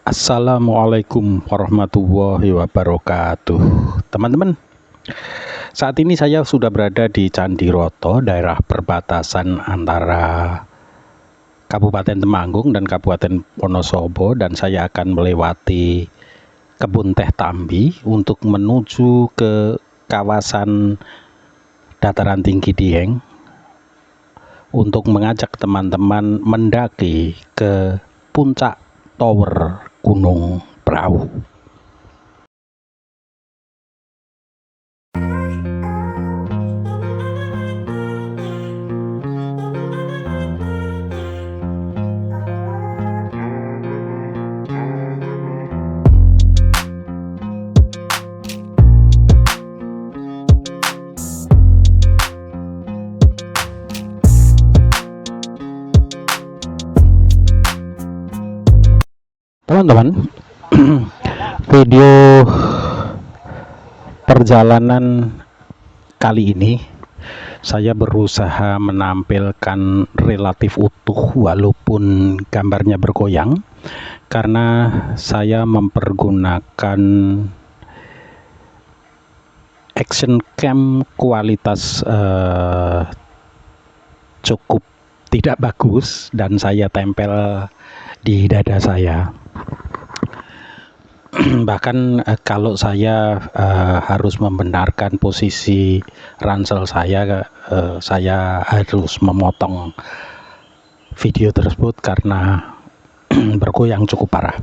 Assalamualaikum warahmatullahi wabarakatuh. Teman-teman, saat ini saya sudah berada di Candi Roto, daerah perbatasan antara Kabupaten Temanggung dan Kabupaten Wonosobo, dan saya akan melewati kebun teh Tambi untuk menuju ke kawasan dataran tinggi Dieng untuk mengajak teman-teman mendaki ke puncak tower Gunung Prau. Teman-teman, video perjalanan kali ini saya berusaha menampilkan relatif utuh walaupun gambarnya bergoyang, karena saya mempergunakan action cam kualitas cukup tidak bagus dan saya tempel di dada saya. Bahkan kalau saya harus membenarkan posisi ransel saya harus memotong video tersebut karena bergoyang cukup parah.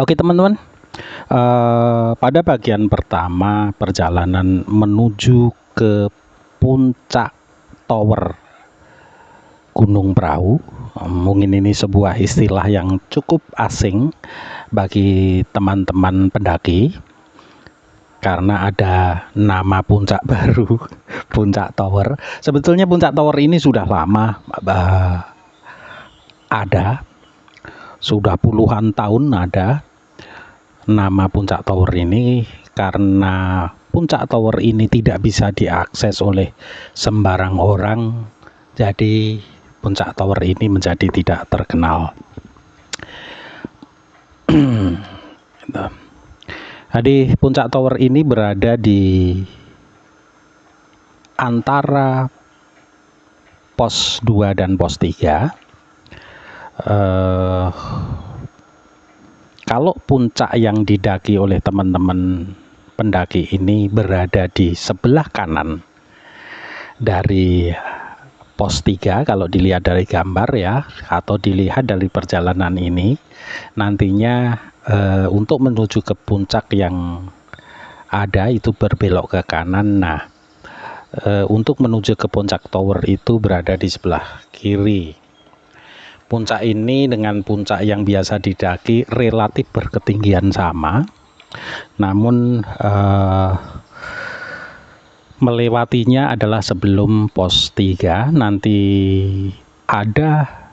Oke teman-teman, pada bagian pertama perjalanan menuju ke puncak tower Gunung Prau, mungkin ini sebuah istilah yang cukup asing bagi teman-teman pendaki karena ada nama puncak baru, puncak tower. Sebetulnya puncak tower ini sudah lama ada, sudah puluhan tahun ada nama puncak tower ini, karena puncak tower ini tidak bisa diakses oleh sembarang orang, jadi puncak tower ini menjadi tidak terkenal. Jadi puncak tower ini berada di antara pos 2 dan pos 3. Kalau puncak yang didaki oleh teman-teman pendaki ini berada di sebelah kanan dari pos 3, kalau dilihat dari gambar ya, atau dilihat dari perjalanan ini, nantinya untuk menuju ke puncak yang ada itu berbelok ke kanan. Nah, untuk menuju ke puncak tower itu berada di sebelah kiri. Puncak ini dengan puncak yang biasa didaki relatif berketinggian sama, namun melewatinya adalah sebelum pos 3. Nanti ada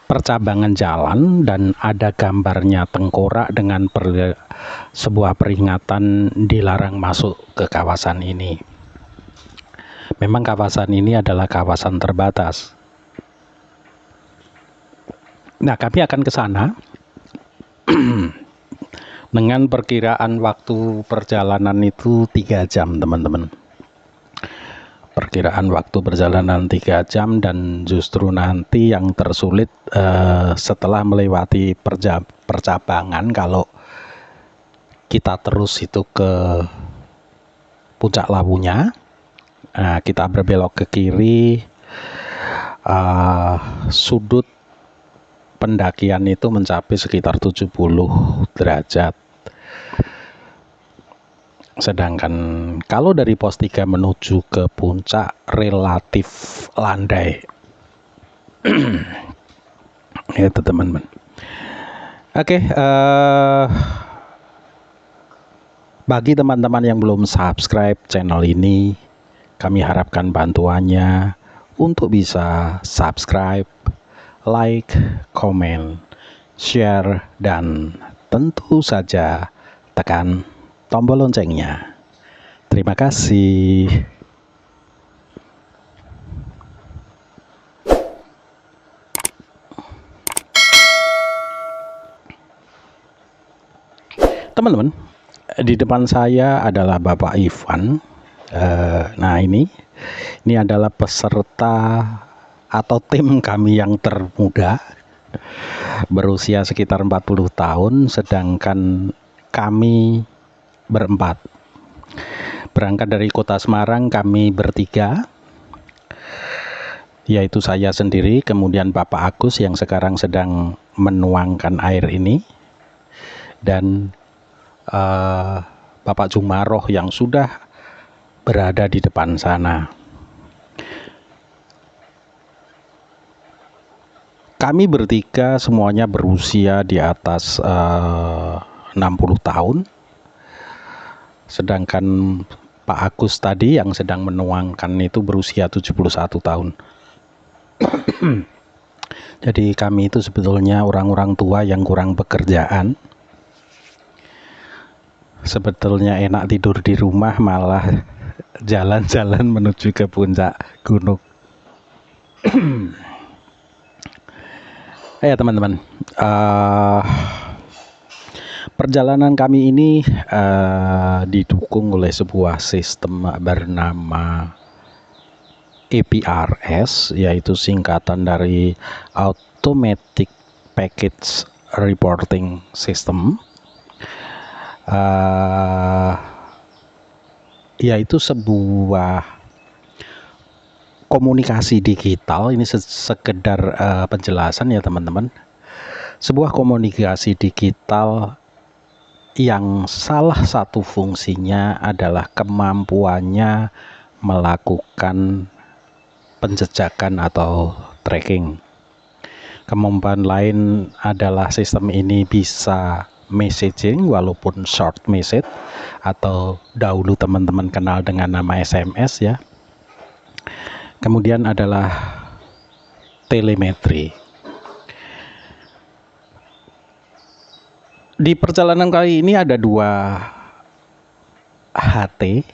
percabangan jalan dan ada gambarnya tengkorak dengan sebuah peringatan dilarang masuk ke kawasan ini. Memang kawasan ini adalah kawasan terbatas. Nah, kami akan ke sana dengan perkiraan waktu perjalanan itu 3 jam, teman-teman. Perkiraan waktu perjalanan 3 jam, dan justru nanti yang tersulit setelah melewati percabangan, kalau kita terus itu ke puncak Lawunya, kita berbelok ke kiri, sudut pendakian itu mencapai sekitar 70 derajat. Sedangkan kalau dari pos 3 menuju ke puncak relatif landai. Itu teman-teman. Oke, bagi teman-teman yang belum subscribe channel ini, kami harapkan bantuannya untuk bisa subscribe, like, komen, share, dan tentu saja tekan tombol loncengnya. Terima kasih. Teman-teman, di depan saya adalah Bapak Ivan. Nah, ini adalah peserta atau tim kami yang termuda, berusia sekitar 40 tahun, sedangkan kami berempat. Berangkat dari kota Semarang, kami bertiga, yaitu saya sendiri, kemudian Bapak Agus yang sekarang sedang menuangkan air ini, dan Bapak Jumaroh yang sudah berada di depan sana. Kami bertiga semuanya berusia di atas 60 tahun, sedangkan Pak Agus tadi yang sedang menuangkan itu berusia 71 tahun. Jadi kami itu sebetulnya orang-orang tua yang kurang pekerjaan. Sebetulnya enak tidur di rumah, malah jalan-jalan menuju ke puncak gunung. Ya teman-teman, perjalanan kami ini didukung oleh sebuah sistem bernama APRS, yaitu singkatan dari Automatic Package Reporting System, yaitu sebuah komunikasi digital. Ini sekedar penjelasan ya teman-teman. Sebuah komunikasi digital yang salah satu fungsinya adalah kemampuannya melakukan penjejakan atau tracking. Kemampuan lain adalah sistem ini bisa messaging walaupun short message, atau dahulu teman-teman kenal dengan nama SMS ya. Kemudian adalah telemetri. Di perjalanan kali ini ada dua HT,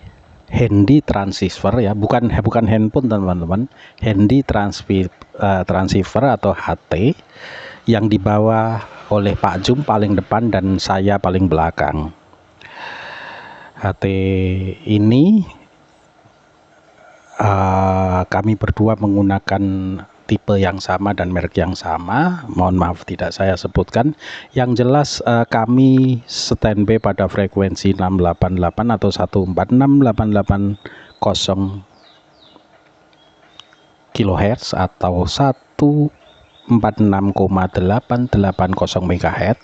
handy transceiver ya, bukan handphone teman-teman, handy transceiver atau HT, yang dibawa oleh Pak Jum paling depan dan saya paling belakang. HT ini kami berdua menggunakan tipe yang sama dan merek yang sama. Mohon maaf tidak saya sebutkan. Yang jelas kami standby pada frekuensi 688 atau 146.880 kHz atau 146,880 MHz,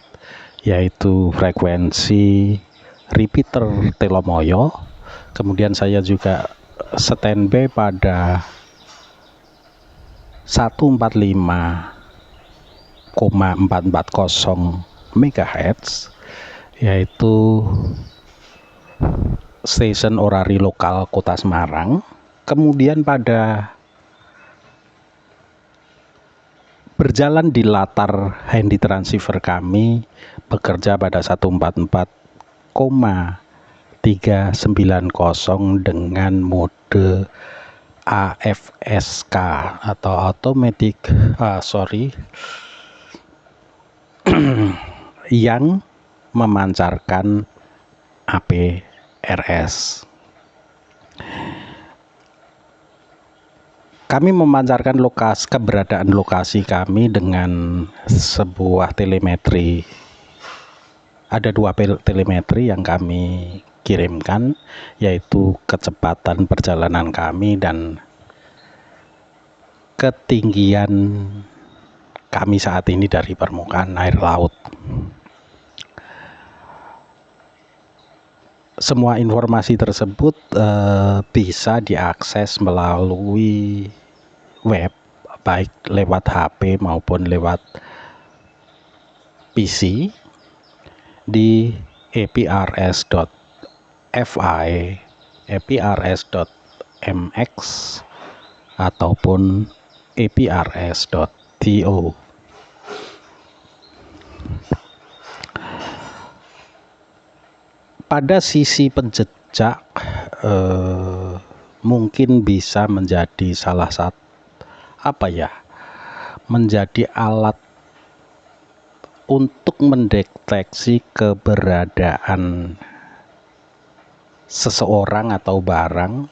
yaitu frekuensi repeater Telomoyo. Kemudian saya juga standby pada 145,440 MHz, yaitu stasiun orari lokal Kota Semarang. Kemudian pada berjalan di latar handy transceiver kami bekerja pada 144,390 dengan mode AFSK atau automatic yang memancarkan APRS. Kami memancarkan keberadaan lokasi kami dengan sebuah telemetri. Ada dua telemetri yang kami kirimkan, yaitu kecepatan perjalanan kami dan ketinggian kami saat ini dari permukaan air laut. Semua informasi tersebut bisa diakses melalui web, baik lewat HP maupun lewat PC di aprs.fi, aprs.mx ataupun aprs.to. Pada sisi penjejak mungkin bisa menjadi salah satu menjadi alat untuk mendeteksi keberadaan seseorang atau barang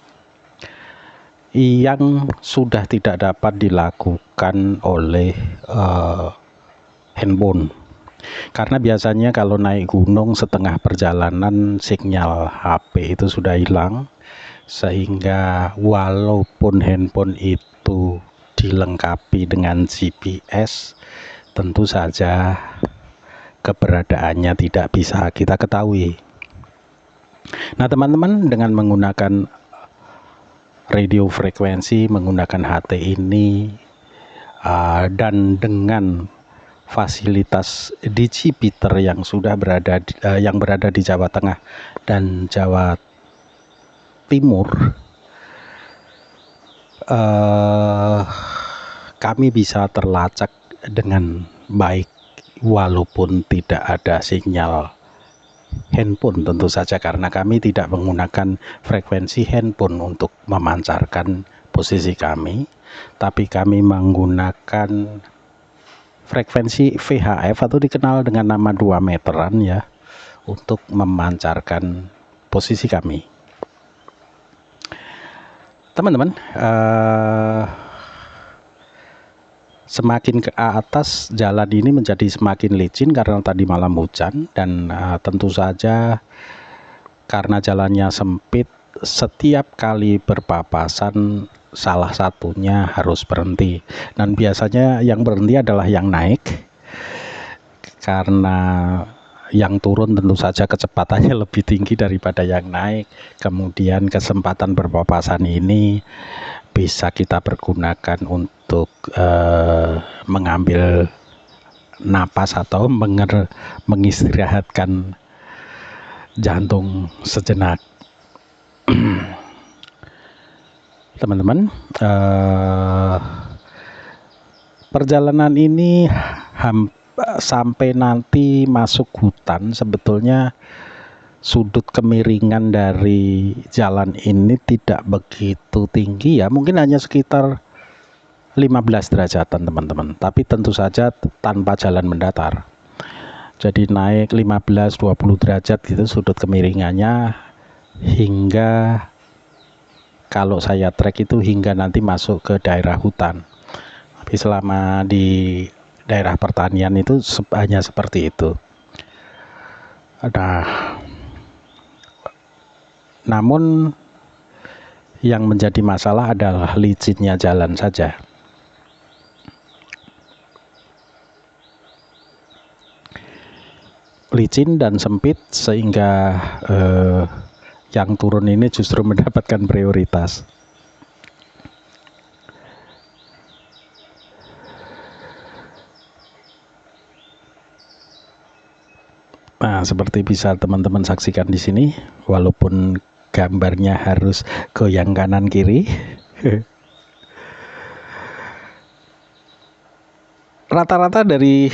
yang sudah tidak dapat dilakukan oleh handphone. Karena biasanya kalau naik gunung setengah perjalanan sinyal HP itu sudah hilang, sehingga walaupun handphone itu dilengkapi dengan GPS, tentu saja keberadaannya tidak bisa kita ketahui. Nah teman-teman, dengan menggunakan radio frekuensi, menggunakan HT ini, dan dengan fasilitas digipeater yang sudah berada di Jawa Tengah dan Jawa Timur, kami bisa terlacak dengan baik walaupun tidak ada sinyal handphone, tentu saja karena kami tidak menggunakan frekuensi handphone untuk memancarkan posisi kami, tapi kami menggunakan frekuensi VHF atau dikenal dengan nama 2 meteran ya, untuk memancarkan posisi kami. Teman-teman, semakin ke atas jalan ini menjadi semakin licin karena tadi malam hujan, dan tentu saja karena jalannya sempit, setiap kali berpapasan salah satunya harus berhenti, dan biasanya yang berhenti adalah yang naik, karena yang turun tentu saja kecepatannya lebih tinggi daripada yang naik. Kemudian kesempatan berpapasan ini bisa kita pergunakan untuk mengambil napas atau mengistirahatkan jantung sejenak. Teman-teman, perjalanan ini sampai nanti masuk hutan, sebetulnya sudut kemiringan dari jalan ini tidak begitu tinggi ya, mungkin hanya sekitar 15 derajatan teman-teman, tapi tentu saja tanpa jalan mendatar. Jadi naik 15-20 derajat gitu sudut kemiringannya, hingga kalau saya trek itu hingga nanti masuk ke daerah hutan. Tapi selama di daerah pertanian itu hanya seperti itu. Nah, namun yang menjadi masalah adalah licinnya jalan saja. Licin dan sempit sehingga yang turun ini justru mendapatkan prioritas. Nah, seperti bisa teman-teman saksikan di sini, walaupun gambarnya harus goyang kanan kiri. Rata-rata dari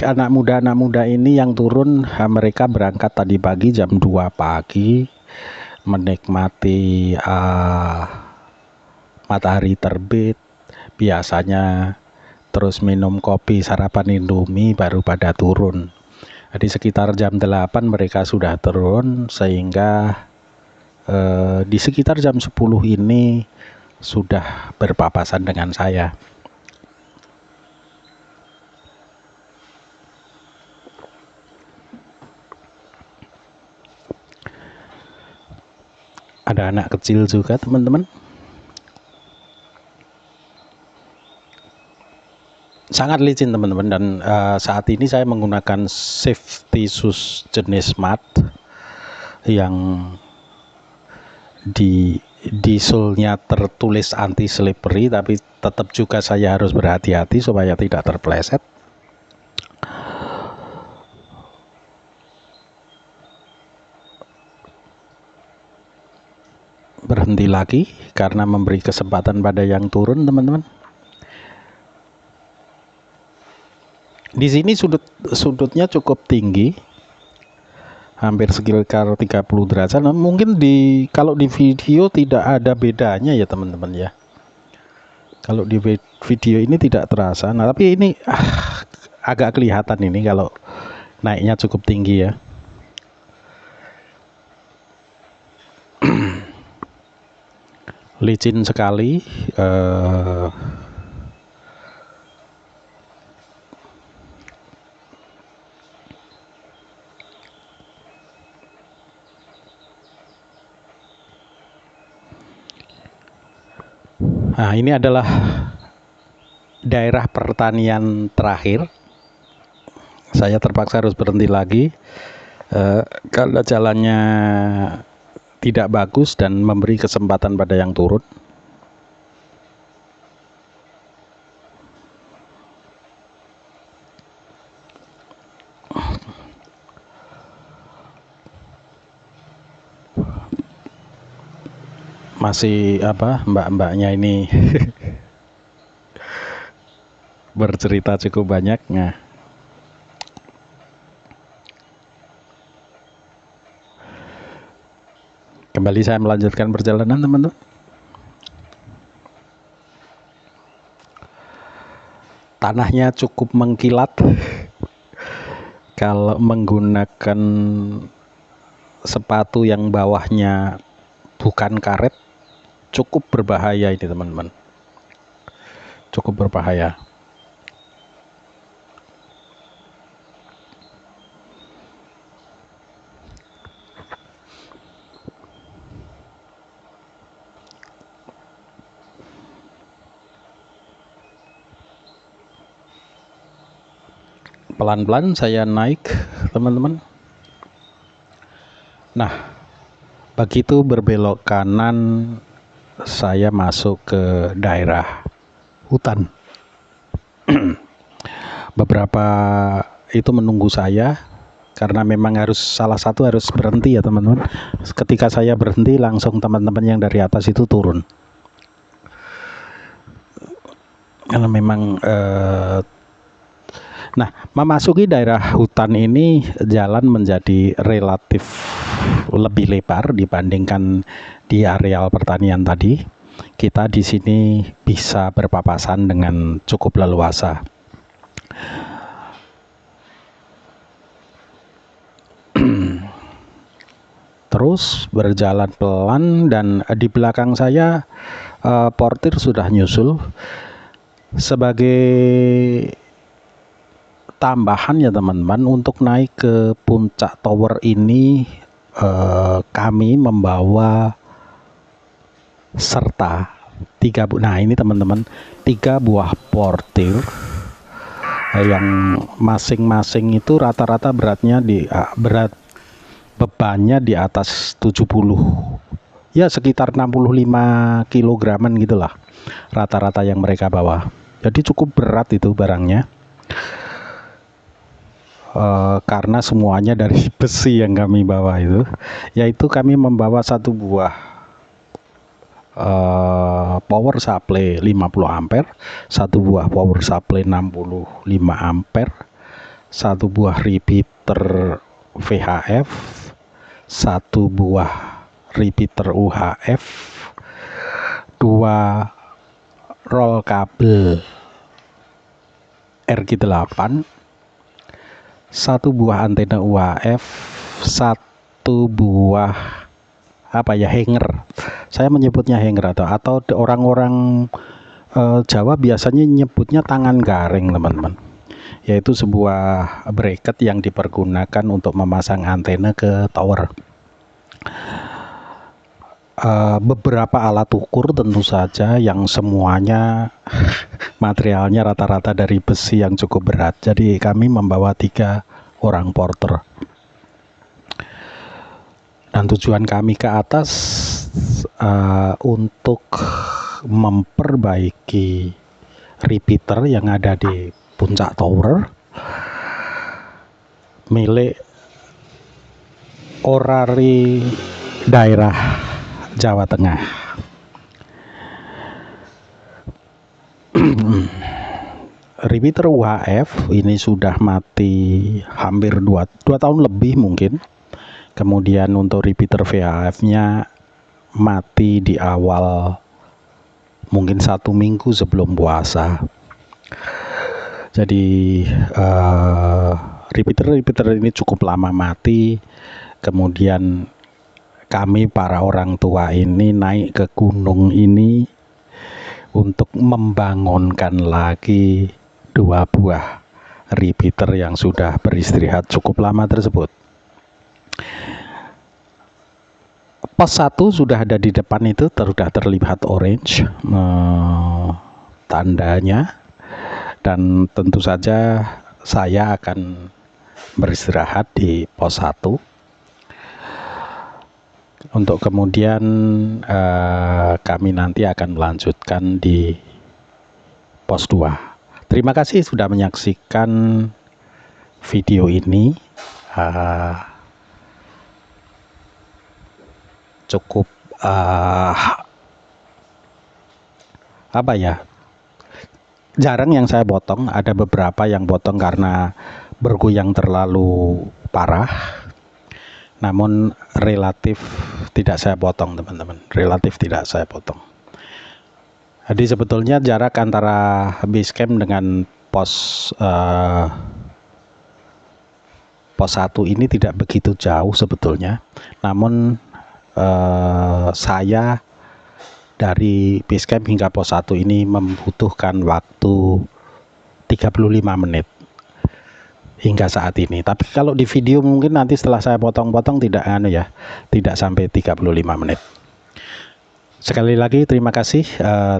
anak muda ini yang turun, mereka berangkat tadi pagi jam 2 pagi, menikmati matahari terbit, biasanya terus minum kopi, sarapan Indomie, baru pada turun. Jadi sekitar jam 8 mereka sudah turun, sehingga di sekitar jam 10 ini sudah berpapasan dengan saya. Ada anak kecil juga teman-teman. Sangat licin teman-teman, dan saat ini saya menggunakan safety shoes jenis mat yang di sole-nya tertulis anti slippery, tapi tetap juga saya harus berhati-hati supaya tidak terpleset. Berhenti lagi karena memberi kesempatan pada yang turun teman-teman. Di sini sudutnya cukup tinggi, hampir sekitar 30 derajat. Nah, mungkin kalau di video tidak ada bedanya ya teman-teman ya. Kalau di video ini tidak terasa. Nah, tapi ini agak kelihatan ini kalau naiknya cukup tinggi ya. Licin sekali. Nah, ini adalah daerah pertanian terakhir. Saya terpaksa harus berhenti lagi karena jalannya tidak bagus dan memberi kesempatan pada yang turun. Masih mbak-mbaknya ini bercerita cukup banyak. Nah, kembali saya melanjutkan perjalanan, teman-teman. Tanahnya cukup mengkilat. Kalau menggunakan sepatu yang bawahnya bukan karet, cukup berbahaya ini, teman-teman. Cukup berbahaya. Pelan-pelan saya naik, teman-teman. Nah, begitu berbelok kanan, saya masuk ke daerah hutan. Beberapa itu menunggu saya karena memang salah satu harus berhenti ya, teman-teman. Ketika saya berhenti, langsung teman-teman yang dari atas itu turun. Karena memang nah, memasuki daerah hutan ini jalan menjadi relatif lebih lebar dibandingkan di areal pertanian tadi. Kita di sini bisa berpapasan dengan cukup leluasa. Terus berjalan pelan dan di belakang saya portir sudah nyusul. Sebagai tambahan ya, teman-teman, untuk naik ke puncak tower ini kami membawa serta nah ini teman-teman, 3 buah portir yang masing-masing itu rata-rata beratnya bebannya di atas 70, ya sekitar 65 kilograman gitulah rata-rata yang mereka bawa. Jadi cukup berat itu barangnya. Karena semuanya dari besi yang kami bawa itu, yaitu kami membawa 1 buah power supply 50 ampere, 1 buah power supply 65 ampere, 1 buah repeater VHF, 1 buah repeater UHF, 2 roll kabel RG8, 1 buah antena UHF, 1 buah hanger. Saya menyebutnya hanger atau orang-orang Jawa biasanya nyebutnya tangan garing, teman-teman. Yaitu sebuah bracket yang dipergunakan untuk memasang antena ke tower. Beberapa alat ukur tentu saja yang semuanya materialnya rata-rata dari besi yang cukup berat. Jadi kami membawa 3 orang porter. Dan tujuan kami ke atas untuk memperbaiki repeater yang ada di puncak tower milik Orari daerah Jawa Tengah. Repeater UHF ini sudah mati hampir 2 tahun lebih mungkin. Kemudian untuk repeater VHF-nya mati di awal mungkin 1 minggu sebelum puasa. Jadi repeater ini cukup lama mati. Kemudian kami para orang tua ini naik ke gunung ini untuk membangunkan lagi 2 buah repeater yang sudah beristirahat cukup lama tersebut. Pos 1 sudah ada di depan, itu sudah terlihat orange tandanya, dan tentu saja saya akan beristirahat di pos 1 untuk kemudian kami nanti akan melanjutkan di pos 2. Terima kasih sudah menyaksikan video ini. Cukup jarang yang saya potong. Ada beberapa yang potong karena bergoyang terlalu parah, namun relatif tidak saya potong, teman-teman. Relatif tidak saya potong. Jadi sebetulnya jarak antara base camp dengan pos 1 ini tidak begitu jauh sebetulnya, namun saya dari base camp hingga pos 1 ini membutuhkan waktu 35 menit hingga saat ini. Tapi kalau di video mungkin nanti setelah saya potong-potong tidak sampai 35 menit. Sekali lagi terima kasih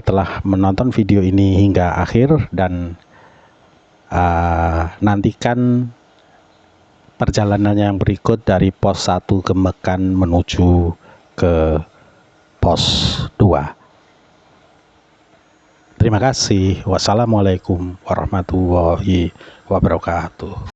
telah menonton video ini hingga akhir, dan nantikan perjalanan yang berikut dari pos 1 ke Mekan menuju ke pos 2. Terima kasih. Wassalamualaikum warahmatullahi wabarakatuh.